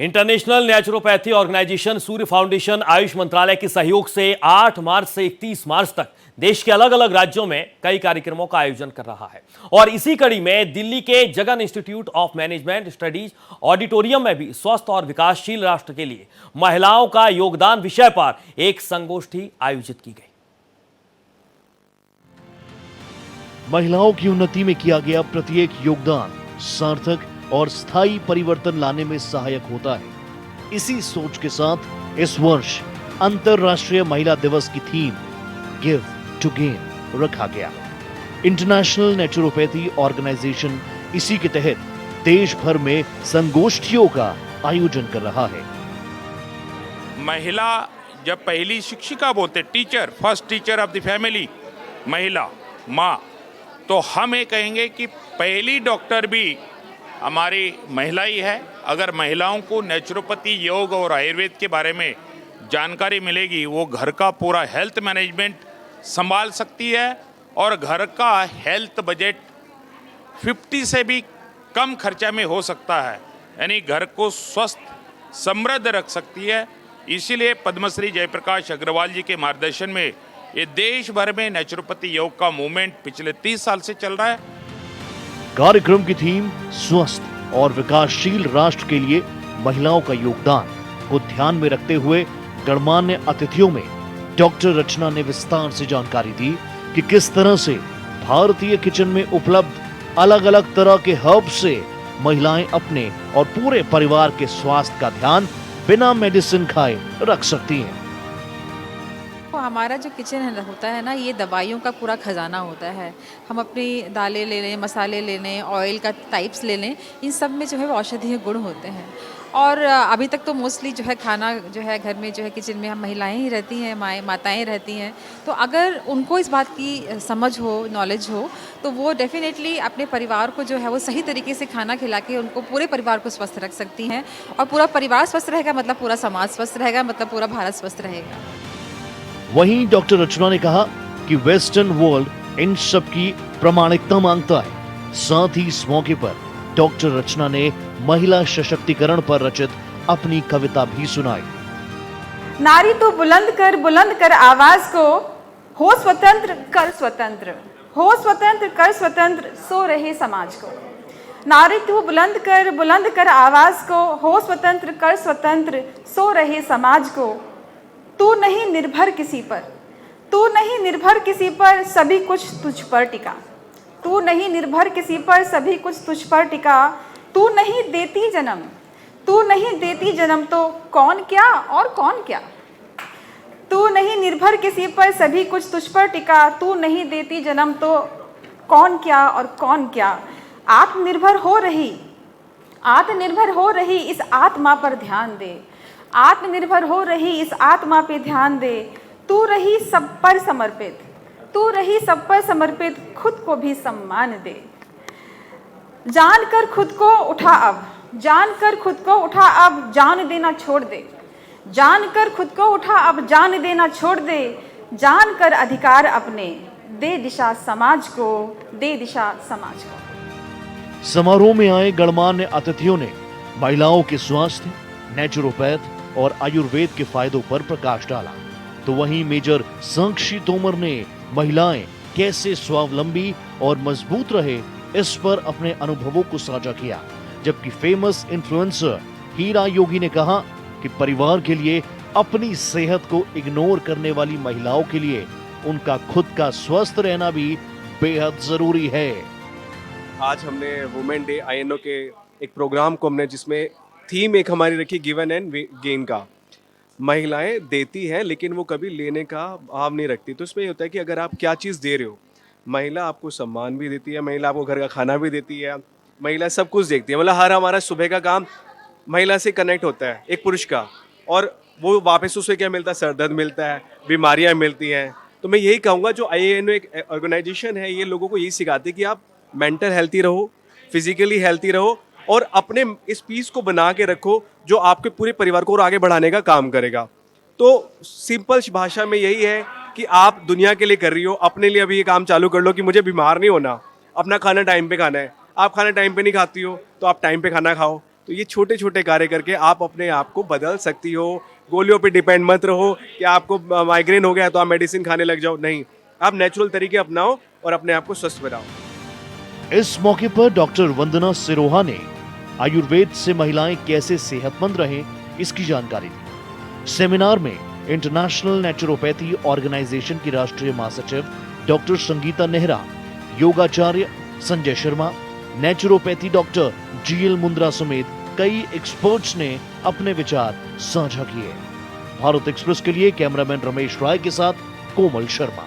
International naturopathy organisation सूर्य foundation Ayush मंत्रालय के सहयोग से 8 मार्च से 31 मार्च तक देश के अलग अलग राज्यों में कई कार्यक्रमों का आयोजन कर रहा है। और इसी कड़ी में दिल्ली के Jagan institute of management studies auditorium में भी स्वस्थ और विकासशील राष्ट्र के लिए महिलाओं का योगदान विषय पर एक संगोष्ठी आयोजित की गई। महिलाओं की उन्नति में किया गया प्रत्येक योगदान सार्थक और स्थायी परिवर्तन लाने में सहायक होता है। इसी सोच के साथ इस वर्ष अंतरराष्ट्रीय महिला दिवस की थीम गिव टू गेन रखा गया। इंटरनेशनल नेचुरोपैथी ऑर्गेनाइजेशन इसी के तहत देश भर में संगोष्ठियों का आयोजन कर रहा है। महिला जब पहली शिक्षिका बोलते, teacher, first teacher of the family, महिला माँ, तो हम ये कहेंगे कि पहली डॉक्टर भी हमारी महिला ही है। अगर महिलाओं को नेचुरोपैथी, योग और आयुर्वेद के बारे में जानकारी मिलेगी, वो घर का पूरा हेल्थ मैनेजमेंट संभाल सकती है और घर का हेल्थ बजट 50 से भी कम खर्चा में हो सकता है, यानी घर को स्वस्थ समृद्ध रख सकती है। इसीलिए पद्मश्री जयप्रकाश अग्रवाल जी के मार्गदर्शन में ये देश भर में नेचुरोपैथी योग का मूवमेंट पिछले 30 साल से चल रहा है। कार्यक्रम की थीम स्वस्थ और विकासशील राष्ट्र के लिए महिलाओं का योगदान को ध्यान में रखते हुए गणमान्य अतिथियों में डॉक्टर रचना ने विस्तार से जानकारी दी कि किस तरह से भारतीय किचन में उपलब्ध अलग अलग तरह के हर्ब से महिलाएं अपने और पूरे परिवार के स्वास्थ्य का ध्यान बिना मेडिसिन खाए रख सकती हैं। तो हमारा जो किचन होता है ना, ये दवाइयों का पूरा खजाना होता है। हम अपनी दालें ले लें, मसाले ले लें, ऑयल का टाइप्स ले लें, इन सब में जो है वो औषधीय गुण होते हैं। और अभी तक तो मोस्टली जो है खाना जो है घर में जो है किचन में हम महिलाएं ही रहती हैं, माताएं रहती हैं। तो अगर उनको इस बात की समझ हो, नॉलेज हो, तो वो डेफिनेटली अपने परिवार को जो है वो सही तरीके से खाना खिला के उनको पूरे परिवार को स्वस्थ रख सकती हैं। और पूरा परिवार स्वस्थ रहेगा मतलब पूरा समाज स्वस्थ रहेगा, मतलब पूरा भारत स्वस्थ रहेगा। वहीं डॉक्टर रचना ने कहा कि वेस्टर्न वर्ल्ड इन सब की प्रामाणिकता मांगता है। साथ ही इस मौके पर डॉक्टर रचना ने महिला सशक्तिकरण पर रचित अपनी कविता भी सुनाई। नारी तो बुलंद कर आवाज को, हो स्वतंत्र कर स्वतंत्र, हो स्वतंत्र कर स्वतंत्र, सो रहे समाज को। नारी तो बुलंद कर आवाज को, हो स्वतंत्र कर स्वतंत्र, सो रहे समाज को। तू नहीं निर्भर किसी पर, तू नहीं निर्भर किसी पर, सभी कुछ तुझ पर टिका। तू नहीं निर्भर किसी पर, सभी कुछ तुझ पर टिका। तू नहीं देती जन्म, तू नहीं देती जन्म, तो कौन क्या और कौन क्या। तू नहीं निर्भर किसी पर, सभी कुछ तुझ पर टिका। तू नहीं देती जन्म, तो कौन क्या और कौन क्या। आत्मनिर्भर हो रही इस आत्मा पर ध्यान दे। आत्मनिर्भर हो रही इस आत्मा पे ध्यान दे। तू रही सब पर समर्पित, तू रही सब पर समर्पित, खुद को भी सम्मान दे। जानकर खुद को उठा अब, जानकर खुद को उठा अब, जान देना छोड़ दे। जानकर खुद को उठा अब, जान देना छोड़ दे। जानकर अधिकार अपने, दे दिशा समाज को, दे दिशा समाज को। समारोह में आए गणमान्य अतिथियों ने महिलाओं के स्वास्थ्य, नेचुरोपैथ और आयुर्वेद के फायदों पर प्रकाश डाला। तो वहीं मेजर साक्षी तोमर ने महिलाएं कैसे स्वावलंबी और मजबूत रहे इस पर अपने अनुभवों को साझा किया। जबकि फेमस इन्फ्लुएंसर हीरा योगी ने कहा कि परिवार के लिए अपनी सेहत को इग्नोर करने वाली महिलाओं के लिए उनका खुद का स्वस्थ रहना भी बेहद जरूरी है। आज हमने वुमेन डे INO के एक प्रोग्राम को हमने, जिसमें थीम एक हमारी रखी गिवन एंड गेन का। महिलाएं देती हैं लेकिन वो कभी लेने का भाव नहीं रखती। तो इसमें ये होता है कि अगर आप क्या चीज़ दे रहे हो, महिला आपको सम्मान भी देती है, महिला आपको घर का खाना भी देती है, महिला सब कुछ देखती है। मतलब हर हमारा सुबह का काम महिला से कनेक्ट होता है एक पुरुष का, और वो वापस उसे क्या मिलता है, सर दर्द मिलता है, बीमारियाँ मिलती हैं। तो मैं यही कहूँगा, जो INO एक ऑर्गेनाइजेशन है, ये लोगों को यही सिखाती है कि आप मेंटल हेल्थी रहो, फिजिकली हेल्थी रहो और अपने इस पीस को बना के रखो जो आपके पूरे परिवार को और आगे बढ़ाने का काम करेगा। तो सिंपल भाषा में यही है कि आप दुनिया के लिए कर रही हो, अपने लिए अभी ये काम चालू कर लो कि मुझे बीमार नहीं होना, अपना खाना टाइम पे खाना है। आप खाना टाइम पे नहीं खाती हो तो आप टाइम पे खाना खाओ। तो ये छोटे छोटे कार्य करके आप अपने आप को बदल सकती हो। गोलियों पे डिपेंड मत रहो कि आपको माइग्रेन हो गया तो आप मेडिसिन खाने लग जाओ, नहीं, आप नेचुरल तरीके अपनाओ और अपने आप को स्वस्थ बनाओ। इस मौके पर डॉक्टर वंदना सिरोहा ने आयुर्वेद से महिलाएं कैसे सेहतमंद रहें इसकी जानकारी दी। सेमिनार में इंटरनेशनल नेचुरोपैथी ऑर्गेनाइजेशन की राष्ट्रीय महासचिव डॉक्टर संगीता नेहरा, योगाचार्य Sanjay Sharma, naturopathy doctor G L Mundra समेत कई एक्सपर्ट्स ने अपने विचार साझा किए। भारत एक्सप्रेस के लिए कैमरामैन रमेश राय के साथ कोमल शर्मा।